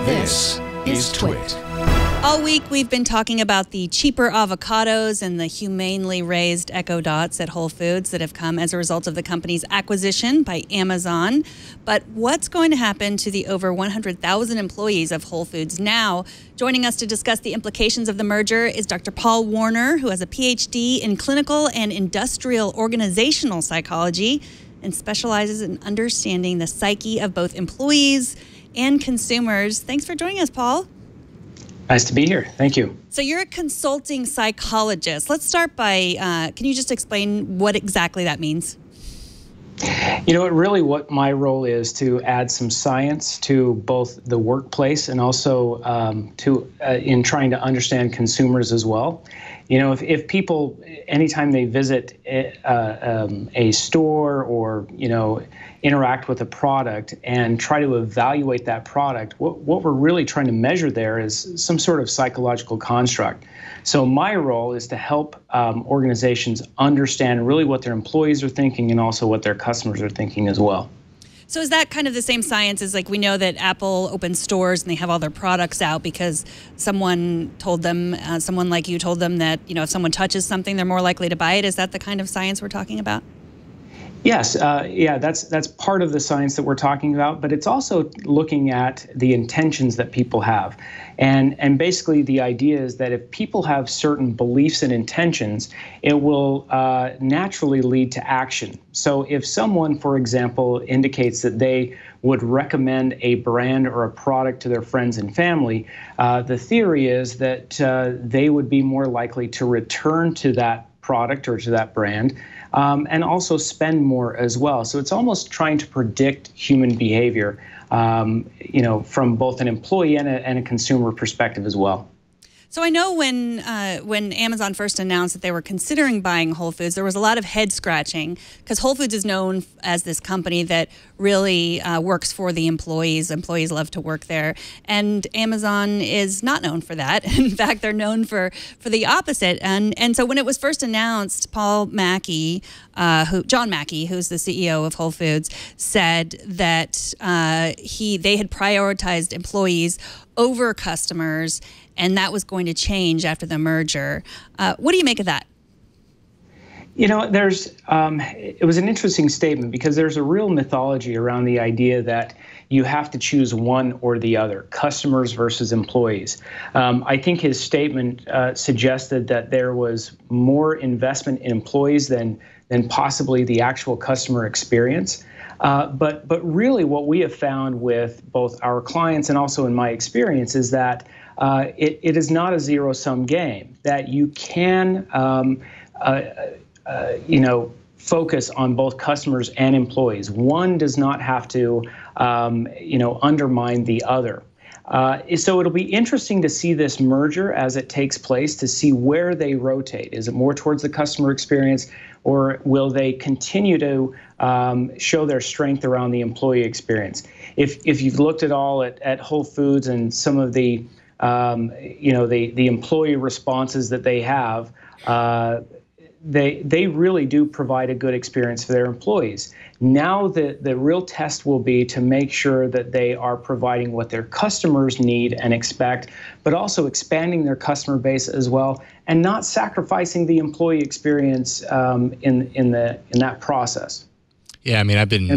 This is TWiT. All week we've been talking about the cheaper avocados and the humanely raised Echo Dots at Whole Foods that have come as a result of the company's acquisition by Amazon. But what's going to happen to the over 100,000 employees of Whole Foods now? Joining us to discuss the implications of the merger is Dr. Paul Warner, who has a PhD in clinical and industrial organizational psychology and specializes in understanding the psyche of both employees and consumers. Thanks for joining us, Paul. Nice to be here. Thank you. So you're a consulting psychologist. Let's start by, can you just explain what exactly that means? You know, really what my role is to add some science to both the workplace and also in trying to understand consumers as well. You know, if people, anytime they visit a store or, you know, interact with a product and try to evaluate that product, what we're really trying to measure there is some sort of psychological construct. So my role is to help organizations understand really what their employees are thinking and also what their customers are thinking as well. So is that kind of the same science as, like, we know that Apple opens stores and they have all their products out because someone told them, someone like you told them that, you know, if someone touches something, they're more likely to buy it. Is that the kind of science we're talking about? Yes, yeah, that's part of the science that we're talking about, but it's also looking at the intentions that people have. And basically the idea is that if people have certain beliefs and intentions, it will naturally lead to action. So if someone, for example, indicates that they would recommend a brand or a product to their friends and family, the theory is that they would be more likely to return to that product or to that brand, and also spend more as well. So it's almost trying to predict human behavior, you know, from both an employee and a consumer perspective as well. So I know when Amazon first announced that they were considering buying Whole Foods, there was a lot of head scratching because Whole Foods is known as this company that really works for the employees. Employees love to work there, and Amazon is not known for that. In fact, they're known for the opposite. And so when it was first announced, John Mackey, who's the CEO of Whole Foods, said that they had prioritized employees over customers, and that was going to change after the merger. What do you make of that? You know, it was an interesting statement because there's a real mythology around the idea that you have to choose one or the other, customers versus employees. I think his statement suggested that there was more investment in employees than possibly the actual customer experience. But really what we have found with both our clients and also in my experience is that it is not a zero-sum game, that you can you know, focus on both customers and employees. One does not have to you know, undermine the other. So it'll be interesting to see this merger as it takes place, to see where they rotate. Is it more towards the customer experience, or will they continue to show their strength around the employee experience? If you've looked at all at Whole Foods and some of the you know, the employee responses that they have, they really do provide a good experience for their employees. Now the real test will be to make sure that they are providing what their customers need and expect, but also expanding their customer base as well, and not sacrificing the employee experience in that process. Yeah, I mean, I've been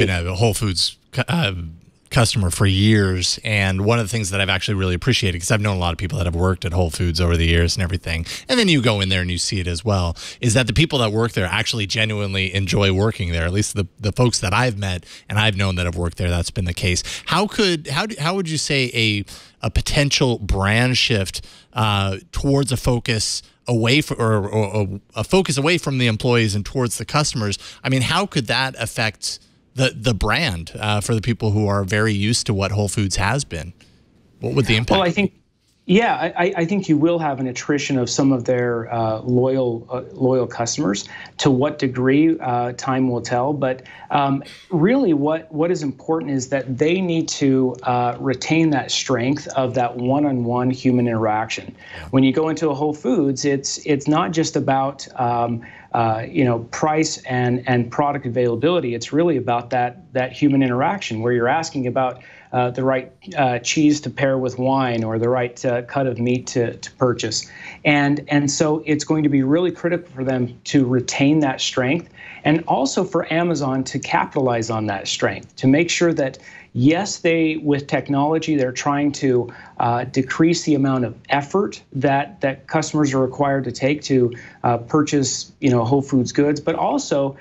a Whole Foods customer for years, and one of the things that I've actually really appreciated, because I've known a lot of people that have worked at Whole Foods over the years and everything, and then you go in there and you see it as well, is that the people that work there actually genuinely enjoy working there. At least the folks that I've met and I've known that have worked there, that's been the case. How would you say a potential brand shift towards a focus away from, or a focus away from the employees and towards the customers? I mean, how could that affect the brand for the people who are very used to what Whole Foods has been? What would the impact be? Well, I think, yeah, I think you will have an attrition of some of their loyal customers. To what degree, time will tell. But really what is important is that they need to retain that strength of that one-on-one human interaction. When you go into a Whole Foods, it's not just about you know, price and product availability. It's really about that human interaction where you're asking about the right cheese to pair with wine, or the right cut of meat to purchase. And so it's going to be really critical for them to retain that strength, and also for Amazon to capitalize on that strength, to make sure that, yes, with technology, they're trying to decrease the amount of effort that customers are required to take to purchase, Whole Foods goods, but also,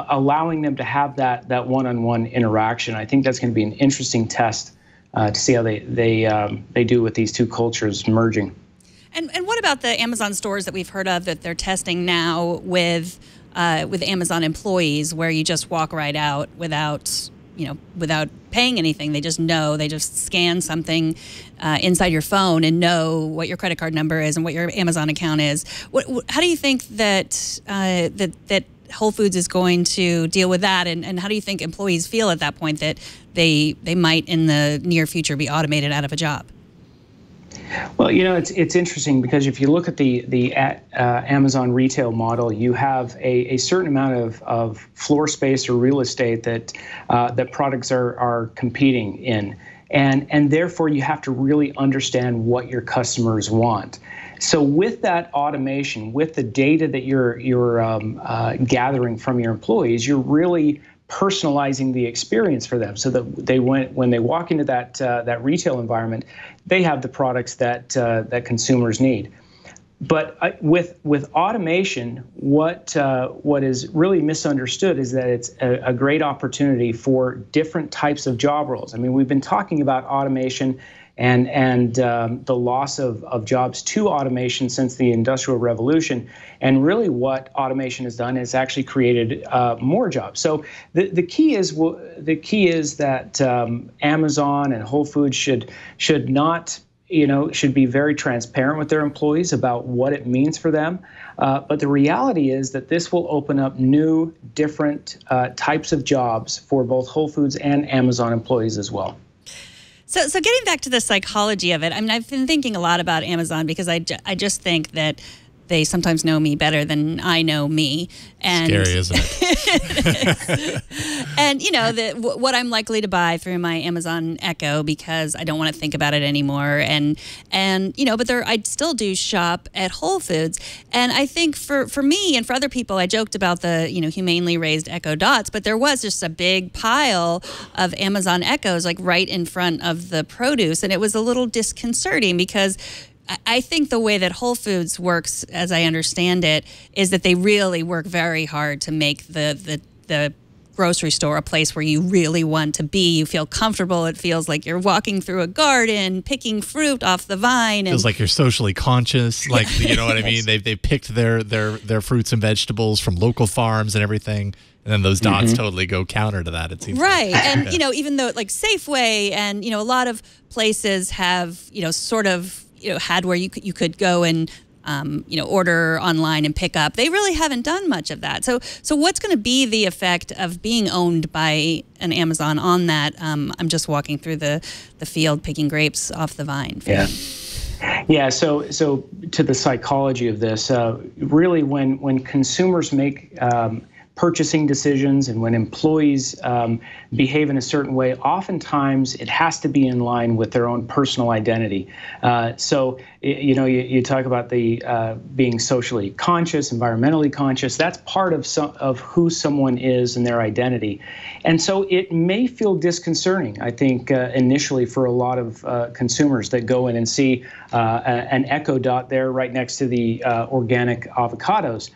allowing them to have that one-on-one interaction. I think that's going to be an interesting test to see how they do with these two cultures merging. And what about the Amazon stores that we've heard of that they're testing now with Amazon employees, where you just walk right out without paying anything? They just scan something inside your phone and know what your credit card number is and what your Amazon account is. How do you think that that Whole Foods is going to deal with that, and how do you think employees feel at that point that they might in the near future be automated out of a job? Well, it's interesting, because if you look at the Amazon retail model, you have a certain amount of floor space or real estate that products are competing in, and therefore you have to really understand what your customers want. So with that automation, with the data that you're gathering from your employees, you're really personalizing the experience for them, so that when they walk into that retail environment, they have the products that consumers need. But with automation, what is really misunderstood is that it's a great opportunity for different types of job roles. I mean, we've been talking about automation and the loss of jobs to automation since the Industrial Revolution. And really what automation has done is actually created more jobs. So the key is that Amazon and Whole Foods should be very transparent with their employees about what it means for them. But the reality is that this will open up new, different types of jobs for both Whole Foods and Amazon employees as well. So getting back to the psychology of it, I mean, I've been thinking a lot about Amazon, because I just think that they sometimes know me better than I know me. And scary, isn't it? And what I'm likely to buy through my Amazon Echo, because I don't want to think about it anymore. And but I still do shop at Whole Foods. And I think for me and for other people, I joked about the humanely raised Echo Dots, but there was just a big pile of Amazon Echoes like right in front of the produce, and it was a little disconcerting, because I think the way that Whole Foods works, as I understand it, is that they really work very hard to make the grocery store a place where you really want to be. You feel comfortable. It feels like you're walking through a garden, picking fruit off the vine. Feels like you're socially conscious. Like, you know what I mean? They picked their fruits and vegetables from local farms and everything. And then those dots totally go counter to that, it seems. Right. Like. And, even though like Safeway and, a lot of places have, sort of, had where you could go and, order online and pick up. They really haven't done much of that. So what's going to be the effect of being owned by an Amazon on that? I'm just walking through the field picking grapes off the vine. Yeah. So to the psychology of this, really when consumers make purchasing decisions and when employees behave in a certain way, oftentimes it has to be in line with their own personal identity. So, you talk about the being socially conscious, environmentally conscious. That's part of who someone is and their identity. And so it may feel disconcerting, I think, initially for a lot of consumers that go in and see an Echo Dot there right next to the organic avocados.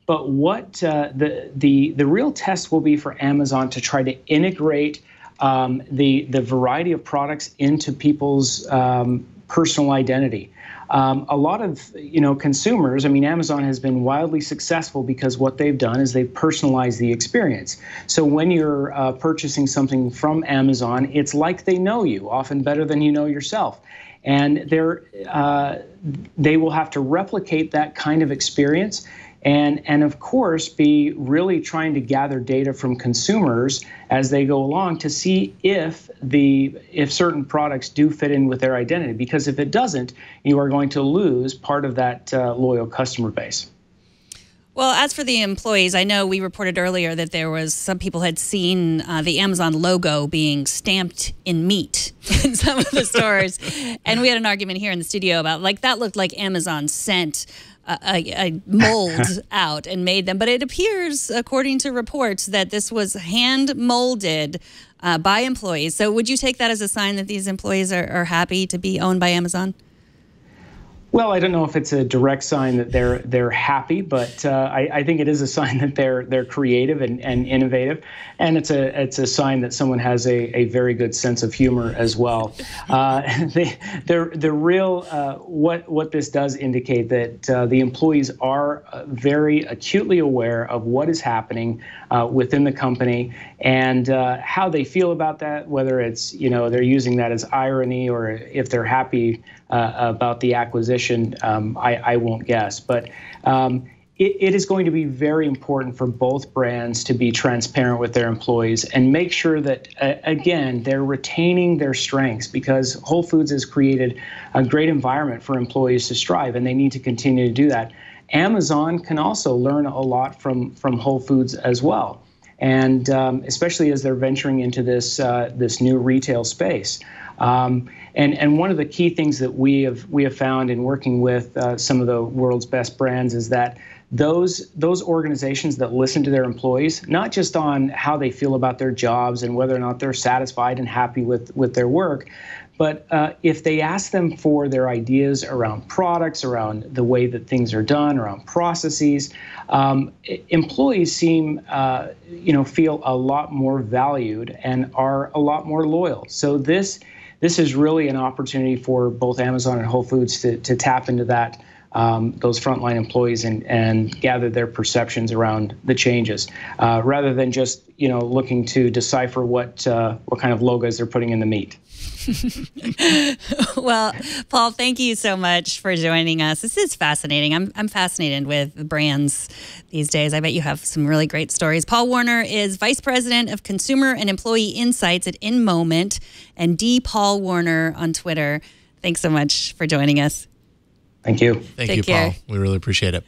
But what the real test will be for Amazon to try to integrate the variety of products into people's personal identity. A lot of consumers, I mean, Amazon has been wildly successful because what they've done is they've personalized the experience. So when you're purchasing something from Amazon, it's like they know you, often better than you know yourself. And they will have to replicate that kind of experience. And of course, be really trying to gather data from consumers as they go along to see if certain products do fit in with their identity. Because if it doesn't, you are going to lose part of that loyal customer base. Well, as for the employees, I know we reported earlier that there was some people had seen the Amazon logo being stamped in meat in some of the stores. And we had an argument here in the studio about, like, that looked like Amazon sent a mold out and made them. But it appears, according to reports, that this was hand molded by employees. So would you take that as a sign that these employees are happy to be owned by Amazon? Well, I don't know if it's a direct sign that they're happy, but I think it is a sign that they're creative and innovative, and it's a sign that someone has a very good sense of humor as well. The real what this does indicate that the employees are very acutely aware of what is happening within the company and how they feel about that. Whether it's they're using that as irony or if they're happy about the acquisition. I won't guess, but it is going to be very important for both brands to be transparent with their employees and make sure that, again, they're retaining their strengths, because Whole Foods has created a great environment for employees to strive, and they need to continue to do that. Amazon can also learn a lot from Whole Foods as well, and especially as they're venturing into this new retail space. And one of the key things that we have found in working with some of the world's best brands is that those organizations that listen to their employees, not just on how they feel about their jobs and whether or not they're satisfied and happy with their work, but if they ask them for their ideas around products, around the way that things are done, around processes, employees seem, feel a lot more valued and are a lot more loyal. So this is really an opportunity for both Amazon and Whole Foods to tap into that, those frontline employees and gather their perceptions around the changes, rather than just looking to decipher what kind of logos they're putting in the meat. Well, Paul, thank you so much for joining us. This is fascinating. I'm fascinated with the brands these days. I bet you have some really great stories. Paul Warner is Vice President of Consumer and Employee Insights at InMoment, and Paul Warner on Twitter. Thanks so much for joining us. Thank you. Thank you, Paul. We really appreciate it.